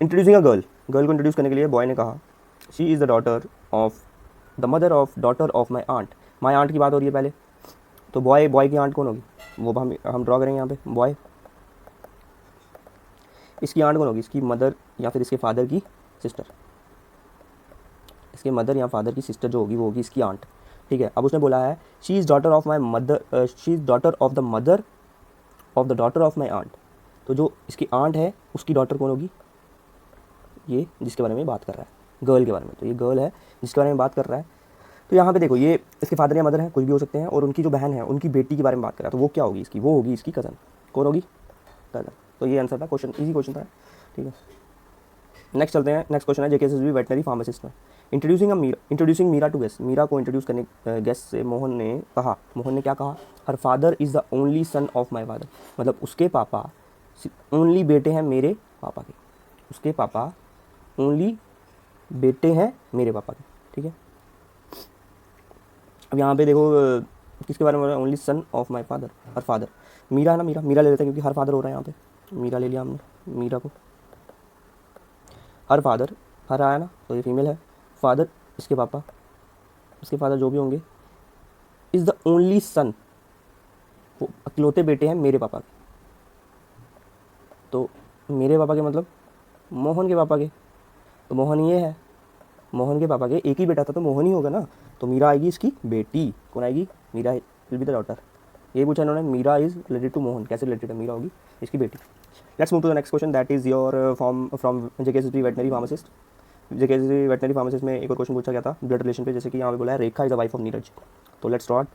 Introducing a girl, girl को introduce करने के लिए बॉय ने कहा she is the daughter of the mother of daughter of my aunt की बात हो रही है पहले, तो बॉय बॉय की आंट कौन होगी, वो हम ड्रॉ करेंगे यहाँ पे बॉय, इसकी आंट कौन होगी, इसकी मदर या फिर इसके फादर की सिस्टर, इसके मदर या फादर की सिस्टर जो होगी वो होगी इसकी आंट। ठीक है, अब उसने बोला है she is daughter of my mother, she is daughter of the mother of the daughter of my aunt, तो जो इसकी आंट है उसकी डॉटर कौन होगी, ये जिसके बारे में बात कर रहा है गर्ल के बारे में, तो ये गर्ल है जिसके बारे में बात कर रहा है। तो यहाँ पे देखो ये इसके फादर या मदर है, कुछ भी हो सकते हैं, और उनकी जो बहन है उनकी बेटी के बारे में बात कर रहा है, तो वो क्या होगी इसकी, वो होगी इसकी कज़न, कौन होगी, कज़न। तो ये आंसर था, क्वेश्चन इजी क्वेश्चन था। ठीक है, नेक्स्ट चलते हैं, नेक्स्ट क्वेश्चन है जेकेएसएसबी वेटनरी फार्मासिस्ट में। Introducing Meera to guest, Meera को इंट्रोड्यूस करने गेस्ट से मोहन ने कहा, मोहन ने क्या कहा, her father is the only son of my father, मतलब उसके पापा ओनली बेटे हैं मेरे पापा के, उसके पापा ओनली बेटे हैं मेरे पापा के। ठीक है, अब यहाँ पे देखो किसके बारे में बोल रहा है, only son of my father, her father, Meera है ना, मीरा ले लेते हैं क्योंकि हर फादर हो रहा है यहाँ पे, मीरा ले लिया हमने, मीरा को हर फादर, हर आया ना तो ये फीमेल है, फादर इसके पापा, इसके फादर जो भी होंगे, इज़ द ओनली सन, वो अकेलौते बेटे हैं मेरे पापा के, तो मेरे पापा के मतलब मोहन के पापा के, तो मोहन ये है, मोहन के पापा के एक ही बेटा था तो मोहन ही होगा ना, तो मीरा आएगी इसकी बेटी, कौन आएगी, Meera will be the daughter. ये पूछा इन्होंने, Meera is related to Mohan, कैसे रिलेटेड है, मीरा होगी इसकी बेटी। Let's move to the next question that is your form from JKSSB veterinary pharmacist. JKSSB veterinary pharmacist में एक और क्वेश्चन पूछा गया था ब्लड रिलेशन पे, जैसे कि यहाँ पे बोला है Rekha is the wife of Neeraj, तो लेट्स स्टार्ट।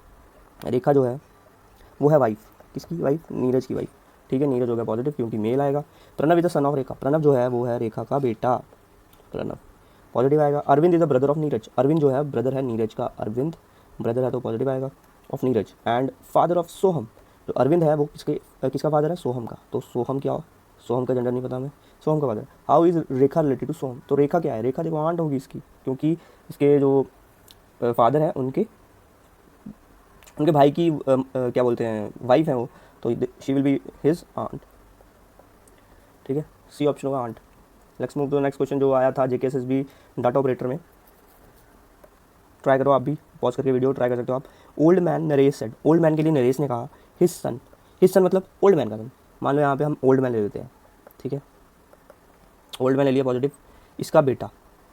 रेखा जो है वो है वाइफ, किसकी वाइफ, नीरज की वाइफ। ठीक है, नीरज हो गया पॉजिटिव क्योंकि मेल आएगा। Pranav is the son of Rekha, Pranav जो है वो है रेखा का बेटा, प्रणव पॉजिटिव आएगा। Arvind is the brother of Neeraj, Arvind जो है ब्रदर है नीरज का, अरविंद ब्रदर है तो पॉजिटिव आएगा of Neeraj. And father of Soham, जो अरविंद है वो किसका फादर है, सोहम का, तो सोहम क्या हो, सोहम का जेंडर नहीं पता हमें, सोहम का father. How is Rekha related to Soham, तो रेखा क्या है, रेखा देखो आंट होगी इसकी, क्योंकि इसके जो फादर हैं उनके उनके भाई की क्या बोलते हैं वाइफ है वो, तो she will be his aunt. ठीक है, सी ऑप्शन होगा aunt. Let's move to next question जो आया था जेकेएसएसबी डाटा ऑपरेटर में, ट्राई करो आप भी, पॉज करके वीडियो ट्राई कर सकते हो आप। Old man Naresh said, old man के लिए नरेश ने कहा हिज सन मतलब ओल्ड मैन का सन, मान लो यहाँ पे हम ओल्ड मैन ले लेते हैं। ठीक है, ओल्ड मैन ले लिया पॉजिटिव, इसका बेटा,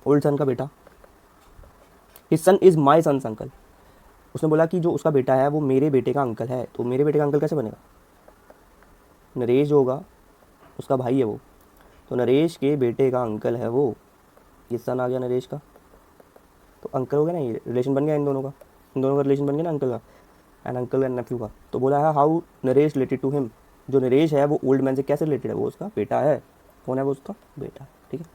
ओल्ड सन का बेटा, his son is my son's uncle, उसने बोला कि जो उसका बेटा है वो मेरे बेटे का अंकल है, तो मेरे बेटे का अंकल कैसे बनेगा, नरेश जो होगा उसका भाई है वो, तो नरेश के बेटे का अंकल है वो, ये सन आ गया नरेश का, तो अंकल हो गया ना, ये रिलेशन बन गया इन दोनों का रिलेशन बन गया ना अंकल का एंड अंकल एंड नेफ्यू का। तो बोला है how Naresh related to him, जो नरेश है वो ओल्ड मैन से कैसे रिलेटेड है, वो उसका बेटा है, कौन है वो उसका बेटा। ठीक है,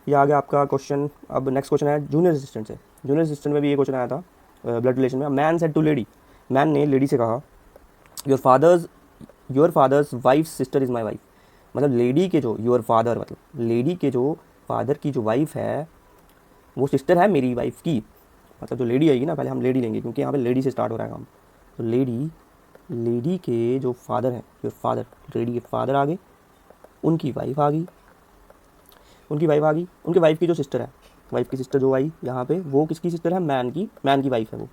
ये आ गया आपका क्वेश्चन। अब नेक्स्ट क्वेश्चन है जूनियर असिस्टेंट से, जूनियर असिस्टेंट में भी ये क्वेश्चन आया था ब्लड रिलेशन में। Man said to lady, man ने लेडी से कहा your father's wife sister is my wife, मतलब लेडी के जो योर फादर, मतलब लेडी के जो फादर की जो वाइफ है वो सिस्टर है मेरी वाइफ की, मतलब जो लेडी आएगी ना, पहले हम लेडी लेंगे क्योंकि यहाँ पे लेडी से स्टार्ट हो रहा है काम, तो लेडी के जो फादर हैं, योर फादर, लेडी के फादर आ गए, उनकी वाइफ आ गई, उनकी वाइफ की जो सिस्टर है, वाइफ की सिस्टर जो आई यहाँ पे वो किसकी सिस्टर है, मैन की वाइफ है, वो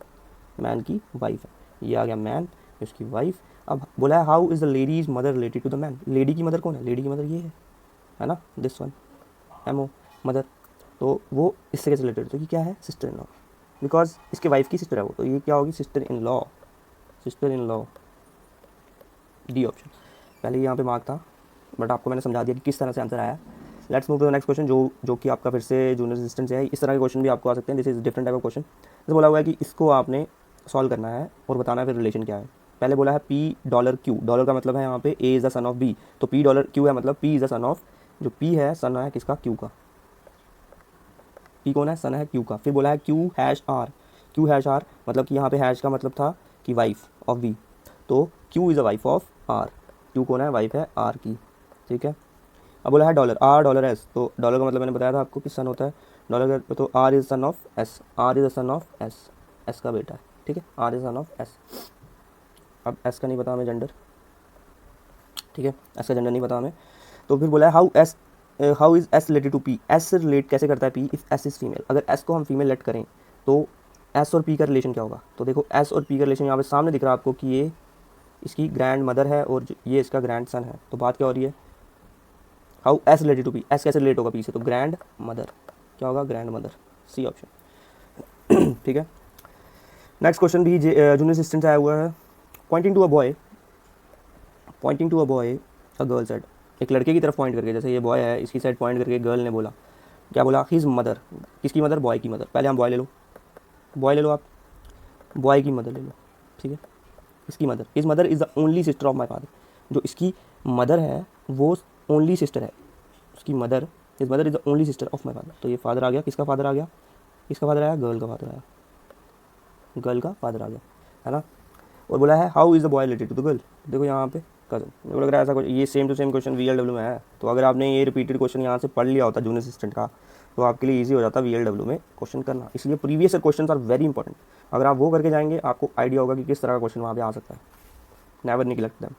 मैन की वाइफ है, ये आ गया मैन, उसकी वाइफ। अब बोला है how is the lady's mother related to the man, lady की मदर कौन है, लेडी की मदर ये है ना, दिस वन एमओ मदर, तो वो इससे कैसे रिलेटेड, तो ये क्या है, सिस्टर इन लॉ, बिकॉज इसके वाइफ की सिस्टर है वो, तो ये क्या होगी, sister in law, D option. पहले यहाँ पे मार्क था बट आपको मैंने समझा दिया कि किस तरह से आंसर आया। Let's move to the next question जो कि आपका फिर से जूनियर असिस्टेंट से है। इस तरह के क्वेश्चन भी आपको आ सकते हैं, this is different type of question. जैसे बोला हुआ है कि इसको आपने सॉल्व करना है और बताना है फिर रिलेशन क्या है। पहले बोला है पी डॉलर क्यू, डॉलर का मतलब है यहाँ पे A is the son of B, तो पी डॉलर क्यू है मतलब P is the son of, जो पी है सन है किसका, क्यू का, पी कौन है, सन है क्यू का। फिर बोला है Q hash R, Q hash R मतलब कि यहाँ पे हैश का मतलब था कि वाइफ ऑफ वी, तो Q is a wife of R, Q कौन है, वाइफ है आर की। ठीक है, अब बोला है डॉलर आर डॉलर एस, तो डॉलर का मतलब मैंने बताया था आपको कि सन होता है, डॉलर का तो R is son of S, R is the son of S, S का बेटा है। ठीक है, R is son of S. अब एस का नहीं पता हमें जेंडर, ठीक है, एस का जेंडर नहीं पता हमें, तो फिर बोला है how S how is S related to P, S से रिलेट कैसे करता है P if S is female, अगर एस को हम फीमेल लेट करें तो एस और पी का रिलेशन क्या होगा। तो देखो एस और पी का रिलेशन यहाँ पे सामने दिख रहा है आपको कि ये इसकी ग्रैंड मदर है और ये इसका ग्रैंड सन है। तो बात क्या हो रही है, how S related to P, S कैसे रिलेट होगा पी से, तो ग्रैंड मदर, क्या होगा ग्रैंड मदर, सी ऑप्शन। ठीक है, नेक्स्ट क्वेश्चन भी जूनियर असिस्टेंट से आया हुआ है। Pointing to a boy, pointing to a boy a girl said, एक लड़के की तरफ पॉइंट करके, जैसे ये बॉय है इसकी साइड पॉइंट करके गर्ल ने बोला, क्या बोला, हिज मदर, किसकी मदर, बॉय की मदर। पहले हम बॉय ले लो, बॉय ले लो आप, बॉय की मदर ले लो, ठीक है, इसकी mother, his mother is the only sister of my father, जो इसकी मदर है वो ओनली सिस्टर है, उसकी mother, his mother is the only sister of my father. तो ये फादर आ गया, किसका फादर आ गया, किसका फादर आया, गर्ल का फादर आया, गर्ल का फादर आ गया, है ना। और बोला है how is the boy related to the girl, देखो यहाँ पे कजन, मेरे को लग रहा है ऐसा कुछ, ये same to same question VLW में है। तो अगर आपने ये रिपीटेड क्वेश्चन यहाँ से पढ़ लिया होता जूनियर असिस्टेंट का, तो आपके लिए ईजी हो जाता VLW में क्वेश्चन करना। इसलिए previous question are very important, अगर आप वो करके जाएंगे आपको आइडिया होगा कि किस तरह का क्वेश्चन वहाँ पे आ सकता है। Never neglect them.